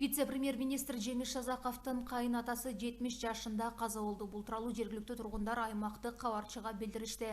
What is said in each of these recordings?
Вице-премьер-министр Жеңіс Жазақовтың кайын атасы 70 жашында каза болду. Бул тууралуу жергиликтүү тургундар аймактык кабарчыга билдиришти.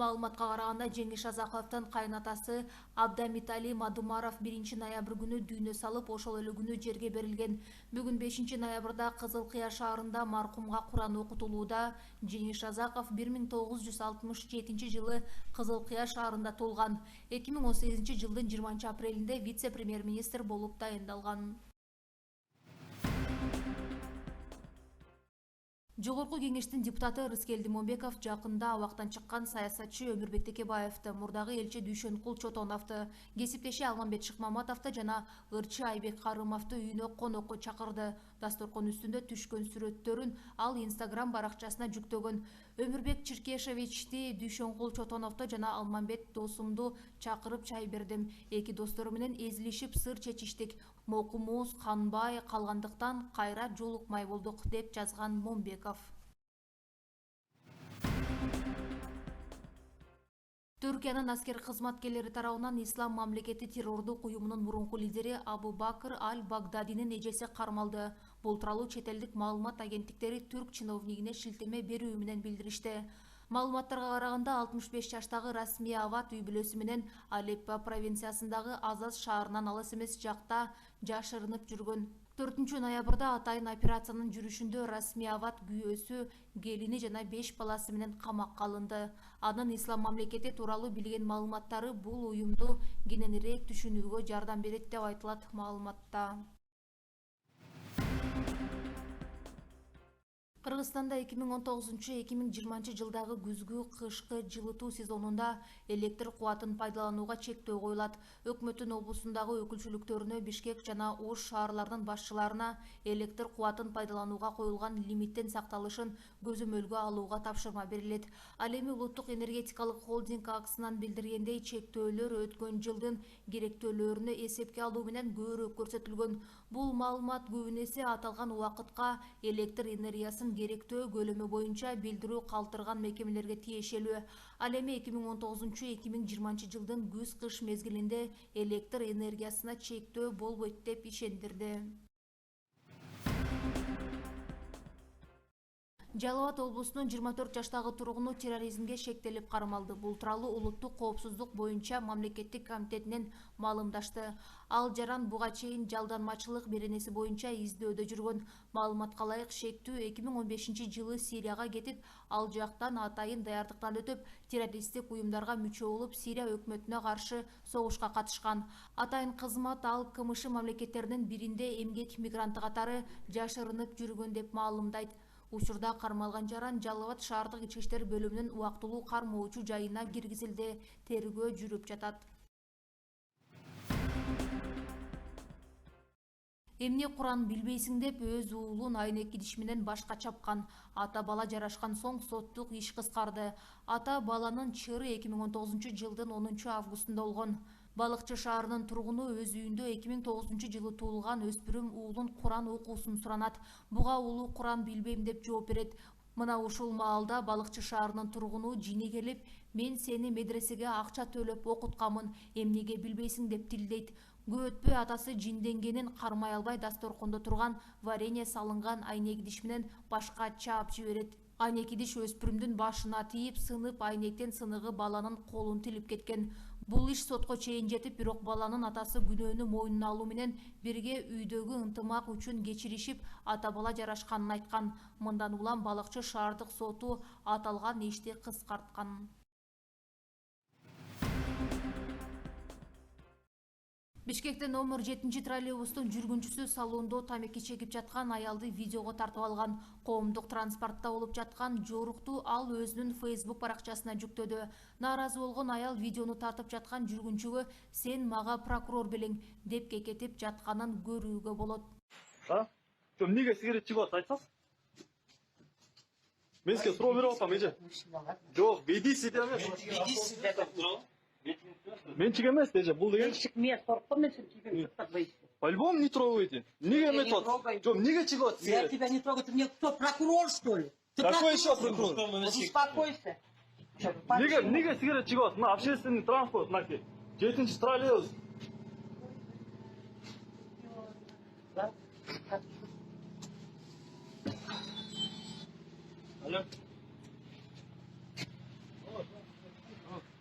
Маалыматка караганда Жеңіс Жазақовтың кайын атасы Абдамитали Мадумаров 1 ноябрь күнү дүйнө салып, ошол эле күнү жерге берилген. Бүгүн 5 ноябрда Кызыл Кыя шаарында маркумга Куран окутулууда. Жеңіс Жазақов 1967 жылы Кызыл Кыя шаарында туулган. 2018 жылдын 20 апрелинде вице-премьер-министр болуп дайындалган. Жогорку кеңештин депутаты Рыскелди Момбеков жакында абактан чыккан саясатчы Өмүрбек Текебаевди, мурдагы элчи Дүйшөнкул Чотоновду, кесиптеши Алмамбет Шыкмаматовду жана ырчы Айбек Карымовду үйүнө конокко чакырды. Дасторкон үстүндө түшкөн сүрөттөрүн ал Инстаграм баракчасына жүктөгөн. Өмүрбек Чиркешевичти, Дүйшөнкул Чотоновду жана Алмамбет досумду чакырып чай бердим. Эки достору менен эзилишип сыр чечиштик. Мокумубуз канбай калгандыктан кайра жолукмай болдук, деп жазган Момбеков. Түркиянын аскер кызматкерлери тарабынан Ислам мамлекети террордук уюмунун мурунку лидери Абу Бакр аль-Багдадинин эжеси кармалды. Бул тууралуу чет элдик маалымат агенттиктери түрк чиновнигине шилтеме берүү менен билдиришти. Маалыматтарга караганда 65 жаштагы Расмий Ават үй бүлөсү менен Алеппо провинциясындагы Азаз шаарынан алыс эмес жакта жашырынып жүргөн. 4 ноябрда атайын операциянын жүрүшүндө Расмий Ават күйөөсү, келини жана 5 баласы менен камакка алынды. Анын Ислам мамлекети тууралуу билген маалыматтары бул уюмду кененирээк түшүнүүгө жардам берет деп айтылат маалыматта. Кыргызстанда 2019-2020 жылдагы күзгү-кышкы жылытуу сезонунда электр кубатын пайдаланууга чектөө коюлат. Өкмөттүн облусундагы өкүлчүлүктөрүнө, Бишкек жана Ош шаарларынын башчыларына электр кубатын пайдаланууга коюлган лимиттин сакталышын көзөмөлгө алууга тапшырма берилет. Ал эми Улуттук энергетикалык холдинг аксынан билдиргендей, чектөөлөр өткөн жылдын керектөөлөрүнө эсепке алуу менен көбүрөөк көрсөтүлгөн. Бул маалымат көбүн эсе аталган убакытка электр энергиясын керектөө көлөмү боюнча билдирүү калтырган мекемелерге тиешелүү. Ал эми 2019-2020 жылдын күз-кыш мезгилинде электр энергиясына чектөө болбойт деп ишендирди. Жалал Абад облусунун 24 жаштагы тургуну терроризмге шектелип кармалды. Бул тууралуу улуттук коопсуздук боюнча мамлекеттик комитетинен маалымдашты. Ал жаран буга чейин жалданмачылык беренеси боюнча издөөдө жүргөн. Маалыматка ылайык, шектүү 2015 жылы Сирияга кетип, ал жактан атайын даярдыктан өтүп, террористтик уюмдарга мүчө болуп, Сирия өкмөтүнө каршы согушка катышкан. Атайын кызмат ал КМШ мамлекеттеринин биринде эмгек мигранты катары жашырынып жүргөн деп маалымдайт. Учурда кармалган жаран Жалал Абад шаардык ички иштер бөлүмүнүн убактылуу кармоочу жайына киргизилди. Тергөө жүрүп жатат. Эмне Куран билбейсиң деп өз уулун айнек идиш менен башка чапкан. Ата бала жарашкан соң соттук иш кыскарды. Ата баланын чыры 2019 жылдын 10 августунда болгон. Балыкчы шаарынын тургуну өз үйүндө 2009 жылы туулган өспүрүм уулун Куран окуусун суранат. Буга уулу Куран билбейм деп жооп берет. Мына ушул маалда Балыкчы шаарынын тургуну жини келип, мен сени медресеге акча төлөп окутканмын, эмнеге билбейсиң деп тилдейт. Көп өтпөй атасы жинденгенин кармай албай дасторкондо турган варенье салынган айнек идиш менен башка чаап жиберет. Айнек идиш өспүрүмдүн башына тийип, сынып, айнектен сыныгы баланын колун тилип кеткен. Бул иш сотко чейин жетип, бирок баланын атасы күнөөнү мойнуна алуу менен бирге үйдөгү ынтымак үчүн кечиришип, ата бала жарашканын айткан. Мындан улам Балыкчы шаардык соту аталган ишти кыскарткан. Бишкекте номер 7 троллейбустун жүргүнчүсү салондо тамеки чегип жаткан аялды видеого тартып алган. Коомдук транспортто болуп жаткан жорукту ал өзүнүн Facebook баракчасына жүктөдү. Нааразы болгон аял видеону тартып жаткан жүргүнчүгө "Сен мага прокурор белең" деп кекетип жатканын көрүүгө болот. Эмнеге сигарет чыгып атат айтсаңыз? Мен сизге суроо берип атам, эже. Жок, ведиси деп эмес. Ведиси деп турабы? Менчик эмес, эже, бул деген. Менчик мен коркпом, мен сени тигем тартпайсың. По-любому не трогайте. Неге эметип атасыз? Жок, неге чыгып атасыз? Я тебя не трогаю, ты мне кто, прокурор, что ли? Ты Какой еще прокурор? Успокойся. Неге сигарет чыгып атасыз? Мына общественный транспорт, мынакей. 7 троллейбус. Алло.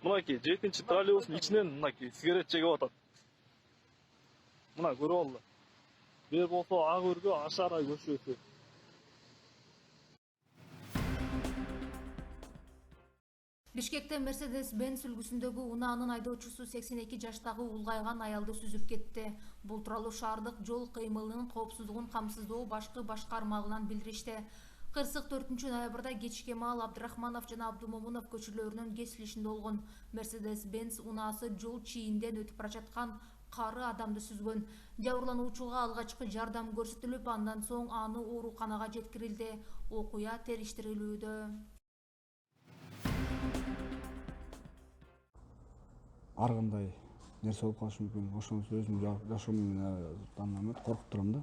Мынакей 7-ші троллейбустун ичинен мынакей сигарет чегип атат. Мына көрүп алды. Бер болсо ак өргө ашарай көчөсү. Бишкекте Mercedes-Benz үлгүсүндөгү унаанын айдоочусу 82 жаштагы улгайган аялды сүзүп кетти. Бул тууралуу шаардык жол кыймылынын коопсуздугун камсыздоо башкы башкармалынан билдиришти. Кырсык 4 ноябрда кечке маал Абдрахманов жана Абдумомунов көчөлөрүнүн кесилишинде болгон. Mercedes-Benz унаасы жол чийинден өтүп бара жаткан кары адамды сүзгөн. Жабырлануучуга алгачкы жардам көрсөтүлүп, андан соң аны ооруканага жеткирилди. Окуя териштирилүүдө. Ар кандай нерсе болуп калышы мүмкүн. Ошондо өзүм жашоомдон коркуп турам да.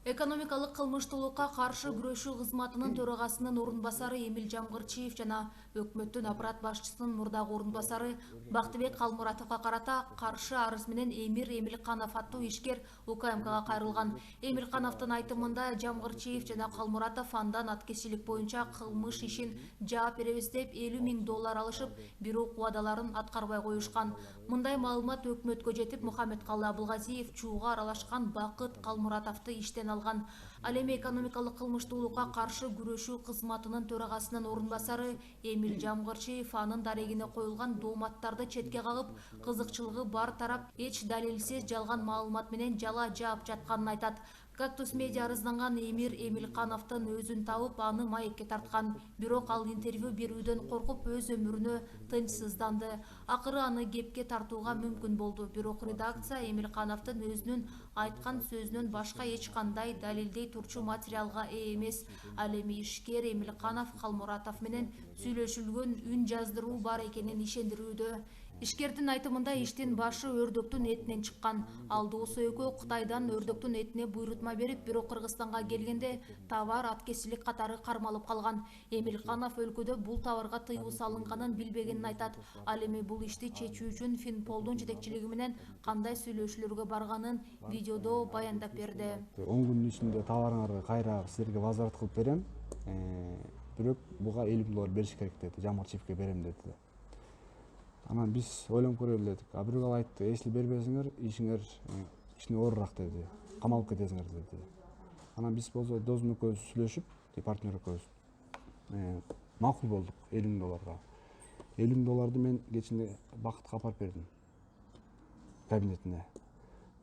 Экономикалык кылмыштуулукка каршы күрөшүү кызматынын төрагасынын орун басары Эмил Жамгырчиев жана өкмөттүн аппарат башчысынын мурдагы орун басары Бактыбек Калмуратовго карата каршы арыз менен Эмир Эмилканов аттуу ишкер УКМКга кайрылган. Эмилкановдун айтымында Жамгырчиев жана Калмуратов андан аткезчилик боюнча кылмыш ишин жаап беребиз деп $50,000 алышып, бирок убадаларын аткарбай коюшкан. Мындай маалымат өкмөткө жетип, Мухаммедкалы Абылгазиев чууга аралашкан Бакыт Калмуратовду иштен алган. Ал эми экономикалык кылмыштуулукка каршы күрөшүү кызматынын төрагасынын орун басары Эмил Жамгырчиев анын дарегине коюлган дооматтарды четке кагып, кызыкчылыгы бар тарап эч далилсиз жалган маалымат менен жала жаап жатканын айтат. Кактус медиа арызданган Эмир Эмилкановдун өзүн табып, аны маекке тарткан. Бирок ал интервью берүүдөн коркуп, өз өмүрүнө тынчсызданды. Акыры аны кепке тартууга мүмкүн болду. Бирок редакция Эмилкановдун өзүнүн айткан сөзүнөн башка эч кандай далилдей турчу материалга ээ эмес. Ал эми ишкер Эмилканов Калмуратов менен сүйлөшүлгөн үн жаздыруу бар экенин ишендирүүдө. Ишкердин айтымында иштин башы өрдөктүн этинен чыккан. Ал доосу экөө Кытайдан өрдөктүн этине буйрутма берип, бирок Кыргызстанга келгенде товар аткезчилик катары кармалып калган. Эмилканов өлкөдө бул товарга тыюу салынганын билбегенин айтат. Ал эми бул ишти чечүү үчүн Финполдун жетекчилиги менен кандай сүйлөшүүлөргө барганын видеодо баяндап берди. 10 күндүн ичинде товарыңарды кайра силерге возврат кылып берем. Бирок буга $50,000 бериш керек деди. Жамгырчиевке берем деди. Анан биз ойлонуп көрөлү дедик. А бирок ал айтты, если бербесиңер, ишиңер кичине оорураак деди. Камалып кетесиңер деди. Анан биз болсо досум экөөбүз сүйлөшүп, партнер экөөбүз макул болдук $50,000. $50,000 мен кечинде Бакытка апарып бердим. Кабинетине.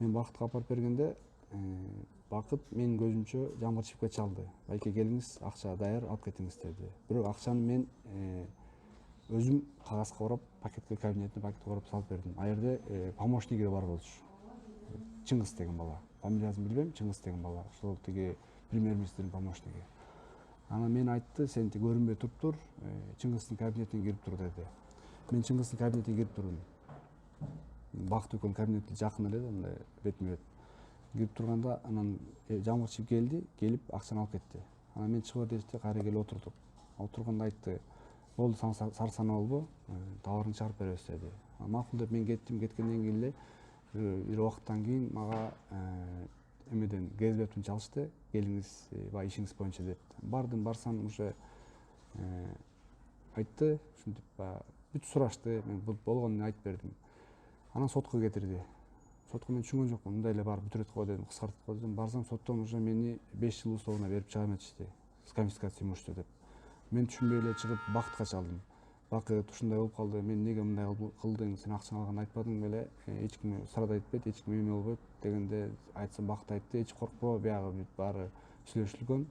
Мен Бакытка апарып бергенде, Бакыт менин көзүмчө Жамгырчиевке чалды. Байке келиңиз, акча даяр, алып кетиңиз деди. Бирок акчаны мен өзүм кагазга ороп, пакетке кабинетине пакетке ороп салып бердим. А жерде помощниги бар болчу. Чыңгыз деген бала. Фамилиясын билбейм, Чыңгыз деген бала. Ошол тиги премьер-министрдин помощниги. Анан мен айтты, сен көрүнбөй туруп тур, Чыңгыздын кабинетине кирип тур деди. Мен Чыңгыздын кабинетине кирип турдум. Бакыт экөөнүн кабинети жакын эле, мындай бетме бет. Кирип турганда анан Жамгырчиев келди, келип акчаны алып кетти. Анан мен чыгып дешти, кайра келип отурдук. Отурганда айтты, болду сарсана болбу, товарыңды чыгарып беребиз деди. Макул деп мен кеттим, кеткенден кийин эле бир убакыттан кийин мага эмеден ГСБтен чалышты, келиңиз, баягы ишиңиз боюнча деп. Бардым, барсам уже айтты, ушинтип бүт сурашты, мен болгонун айтып бердим. Анан сотко кетирди. Сотко мен түшүнгөн жокмун, мындай эле барып бүтүрөт го дедим, кыскартып го дедим. Барсам соттон уже мени 5 жыл условно берип чыгарып этишти. С конфискацией имущества деп. Мен түшүнбөй эле чыгып Бакытка чалдым. Бакыт ушундай болуп калды, мен эмнеге мындай кылдың, сен акчаңды алганда айтпадың беле, эч ким сурада айтпайт, эч ким эме болбойт дегенде айтсам Бакыт айтты, эч коркпо, биягы баары сүйлөшүлгөн,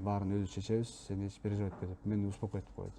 баарын өзү чечебиз, сен эч переживать этпе деп мени успокойтуп койду.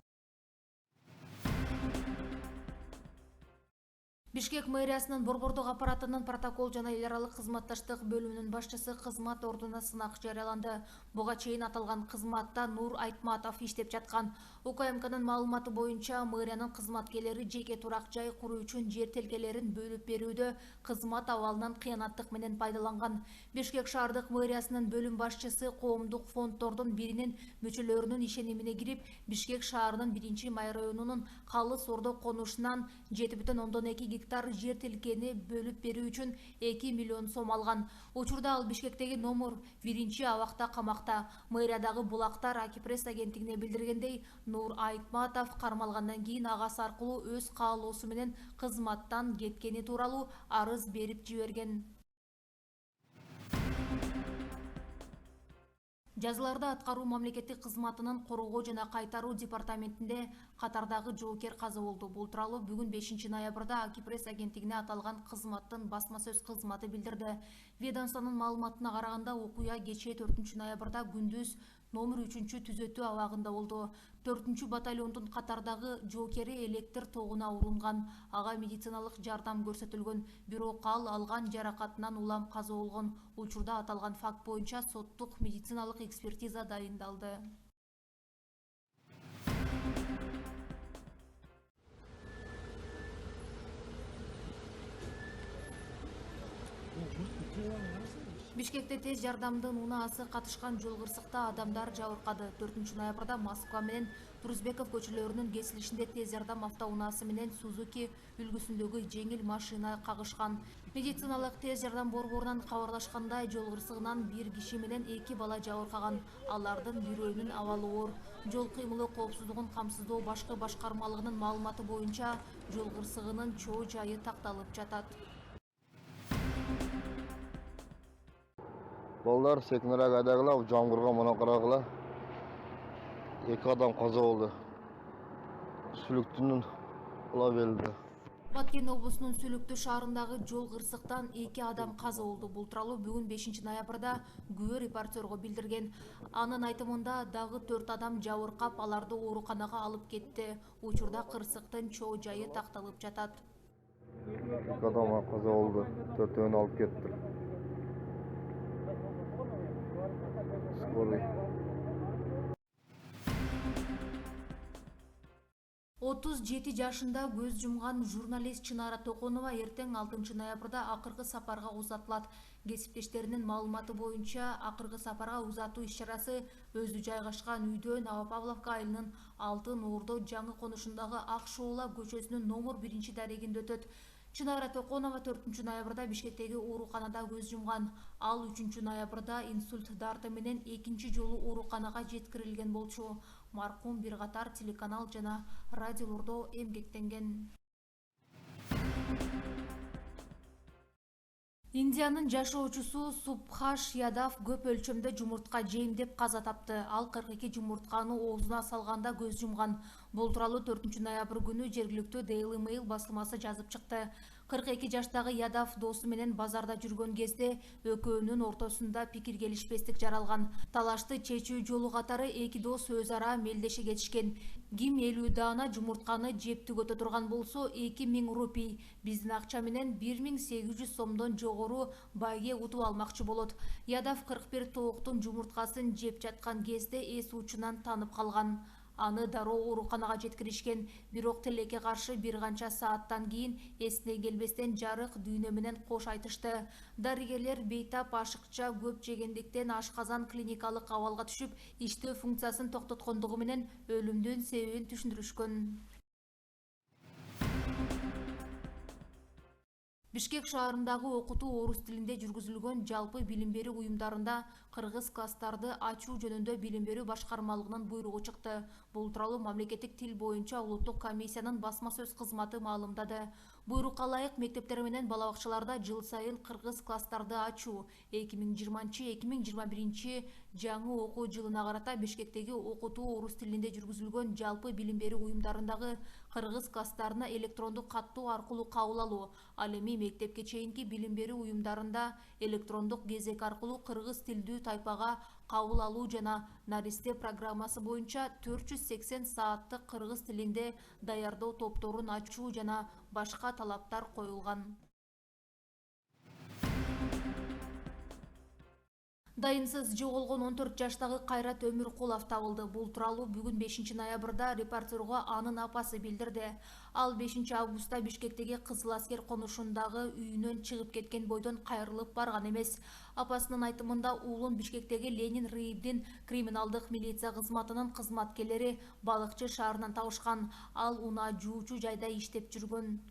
Бишкек мэриясынын борбордук аппаратынын протокол жана эл аралык кызматташтык бөлүмүнүн башчысы кызмат ордуна сынак жарыяланды. Буга чейин аталган кызматта Нур Айтматов иштеп жаткан. УКМКнын маалыматы боюнча мэриянын кызматкерлери жеке турак жай куруу үчүн жер телкелерин бөлүп берүүдө кызмат абалынан кыянаттык менен пайдаланган. Бишкек шаардык мэриясынын бөлүм башчысы коомдук фонддордун биринин мүчөлөрүнүн ишенимине кирип, Бишкек шаарынын 1-Май районунун Калыс Ордо конушунан 7,2 гектар жер тилкени бөлүп берүү үчүн 2 миллион сом алган. Учурда ал Бишкектеги номер 1 абакта камакта. Мэриядагы булактар Акипресс агенттигине билдиргендей, Нур Айтматов кармалгандан кийин агасы аркылуу өз каалоосу менен кызматтан кеткени тууралуу арыз берип жиберген. Жазыларда аткаруу мамлекеттик кызматынын коргоо жана кайтаруу департаментинде катардагы жоокер каза болду. Бул тууралуу бүгүн 5 ноябрда Акипресс агенттигине аталган кызматтын басма сөз кызматы билдирди. Ведомствонун маалыматына караганда, окуя кечээ 4 ноябрда күндүз номер 3 түзөтүү абагында болду. 4 батальондун катардагы жоокери электр тогуна урунган. Ага медициналык жардам көрсөтүлгөн, бирок ал алган жаракатынан улам каза болгон. Учурда аталган факт боюнча соттук медициналык экспертиза дайындалды. Бишкекте тез жардамдын унаасы катышкан жол кырсыкта адамдар жабыркады. 4 ноябрда Москва менен Турузбеков көчөлөрүнүн кесилишинде тез жардам автоунаасы менен Сузуки үлгүсүндөгү жеңил машина кагышкан. Медициналык тез жардам борборунан кабарлашкандай, жол кырсыгынан 1 киши менен 2 бала жабыркаган. Алардын бирөөнүн абалы оор. Жол кыймылы коопсуздугун камсыздоо башкы башкармалыгынын маалыматы боюнча, жол кырсыгынын чоо жайы такталып жатат. Балдар секинерак айдагыла, жамгырга мына карагыла. 2 адам каза болду. Сүлүктүнүн ула берилди. Баткен облусунун Сүлүктү шаарындагы жол кырсыктан 2 адам каза болду. Бул тууралуу бүгүн 5 ноябрда күбө репортерго билдирген. Анын айтымында дагы 4 адам жабыркап, аларды ооруканага алып кетти. Учурда кырсыктын чоо жайы такталып жатат. 2 адам каза болду. 4-өн алып кетти. 37 жашында көз жумган журналист Чынара Токонова эртең 6 ноябрда акыркы сапарга узатылат. Кесиптештеринин маалыматы боюнча, акыркы сапарга узатуу иш-чарасы өзү жайгашкан үйдөн Новопавловка айылынын Алтын Ордо жаңы конушундагы Ак Шоола көчөсүнүн номер 1 дарегинде өтөт. Чынара Токонова 4 ноябрда Бишкектеги ооруканада көз жумган. Ал 3 ноябрда инсульт дарты менен 2 жолу ооруканага жеткирилген болчу. Маркум бир катар телеканал жана радиолордо эмгектенген. Индиянын жашоочусу Субхаш Ядав көп өлчөмдө жумуртка жейм деп каза тапты. Ал 42 жумуртканы оозуна салганда көз жумган. Бул тууралуу 4 ноябрь күнү жергиликтүү Daily Mail басылмасы жазып чыкты. 42 жаштагы Ядав досу менен базарда жүргөн кезде экөөнүн ортосунда пикир келишпестик жаралган. Талашты чечүү жолу катары эки дос өз ара мелдеше кетишкен. Ким 50 даана жумуртканы жеп түгөтө турган болсо 2000 рупий, биздин акча менен 1800 сомдон жогору байге утуп алмакчы болот. Ядав 41 тооктун жумурткасын жеп жаткан кезде эс учунан танып калган. Аны дароо ооруканага жеткиришкен, бирок тилекке каршы бир канча сааттан кийин эсине келбестен жарык дүйнө менен кош айтышты. Дарыгерлер бейтап ашыкча көп жегендиктен ашказан клиникалык абалга түшүп, иштөө функциясын токтоткондугу менен өлүмдүн себебин түшүндүрүшкөн. Бишкек шаарындагы окутуу орус тилинде жүргүзүлгөн жалпы билим берүү уюмдарында кыргыз класстарды ачуу жөнүндө билим берүү башкармалыгынын буйругу чыкты. Бул тууралуу мамлекеттик тил боюнча улуттук комиссиянын басма сөз кызматы маалымдады. Буйрукка ылайык мектептер менен бала бакчаларда жыл сайын кыргыз класстарды ачуу 2020-2021 жаңы окуу жылына карата Бишкектеги окутуу орус тилинде жүргүзүлгөн жалпы билим берүү уюмдарындагы кыргыз класстарына электрондук каттоо аркылуу кабыл алуу, ал эми мектепке чейинки билим берүү уюмдарында электрондук кезек аркылуу кыргыз тилдүү тайпага кабыл алуу жана наристе программасы боюнча 480 сааттык кыргыз тилинде даярдоо топторун ачуу жана башка талаптар коюлган. Дайынсыз жоголгон 14 жаштагы Кайрат Өмүркулов табылды. Бул тууралуу бүгүн 5 ноябрда репортерго анын апасы билдирди. Ал 5 августта Бишкектеги Кызыл Аскер конушундагы үйүнөн чыгып кеткен бойдон кайрылып барган эмес. Апасынын айтымында уулун Бишкектеги Ленин райондун криминалдык милиция кызматынын кызматкерлери Балыкчы шаарынан табышкан. Ал унаа жуучу жайда иштеп жүргөн.